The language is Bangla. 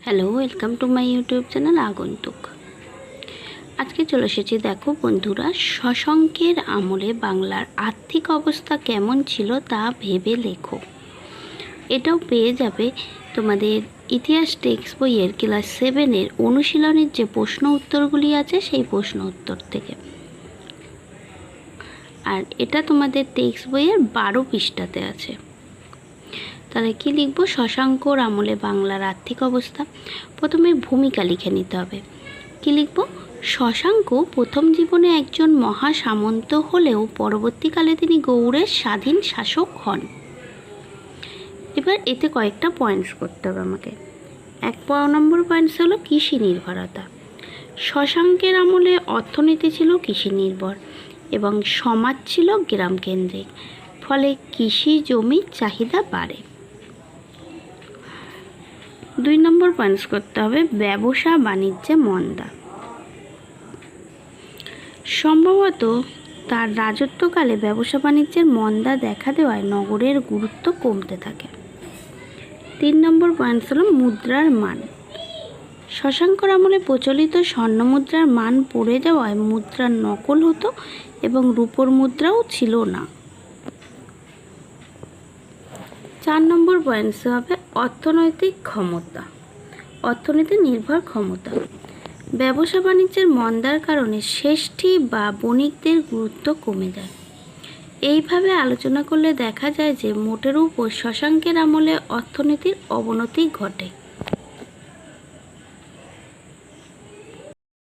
Hello, welcome to my YouTube channel আগন্তুক। আজকে চলে এসেছি, দেখো বন্ধুরা, শশাঙ্কের আমলে বাংলার আর্থিক অবস্থা কেমন ছিল তা ভেবে লেখো। এটাও পেয়ে যাবে তোমাদের ইতিহাস টেক্সট বইয়ের ক্লাস 7-এর অনুশীলনের যে প্রশ্ন উত্তরগুলি আছে সেই প্রশ্ন উত্তর থেকে। আর এটা তোমাদের টেক্সট বইয়ের 12 পৃষ্ঠাতে আছে। তাহলে কি লিখব? শশাঙ্কর আমলে বাংলার আর্থিক অবস্থা। প্রথমে ভূমিকা লিখে নিতে হবে। কি লিখব? শশাঙ্ক প্রথম জীবনে একজন মহা সামন্ত হলেও পরবর্তীকালে তিনি গৌড়ের স্বাধীন শাসক হন। এবার এতে কয়েকটা পয়েন্টস করতে হবে আমাকে। 1 নম্বর পয়েন্টস হলো কৃষি নির্ভরতা। শশাঙ্কের আমলে অর্থনীতি ছিল কৃষি নির্ভর এবং সমাজ ছিল গ্রাম কেন্দ্রিক, ফলে কৃষি জমির চাহিদা বাড়ে। 2 নম্বর পয়েন্টস করতে হবে ব্যবসা বাণিজ্যে মন্দা। সম্ভবত তার রাজত্বকালে ব্যবসা বাণিজ্যের মন্দা দেখা দেওয়ায় নগরের গুরুত্ব কমতে থাকে। 3 নম্বর পয়েন্টস হলো মুদ্রার মান। শশাঙ্কর আমলে প্রচলিত স্বর্ণমুদ্রার মান পড়ে যাওয়ায় মুদ্রার নকল হতো এবং রূপোর মুদ্রাও ছিল না। 4 নম্বর পয়েন্টস হবে অর্থনৈতিক ক্ষমতা, অর্থনীতি নির্ভর ক্ষমতা। ব্যবসা বাণিজ্যের মন্দার কারণে শ্রেষ্ঠী বা বণিকদের গুরুত্ব কমে যায়। এইভাবে আলোচনা করলে দেখা যায় যে মোটের উপর শশাঙ্কের আমলে অর্থনীতির অবনতি ঘটে।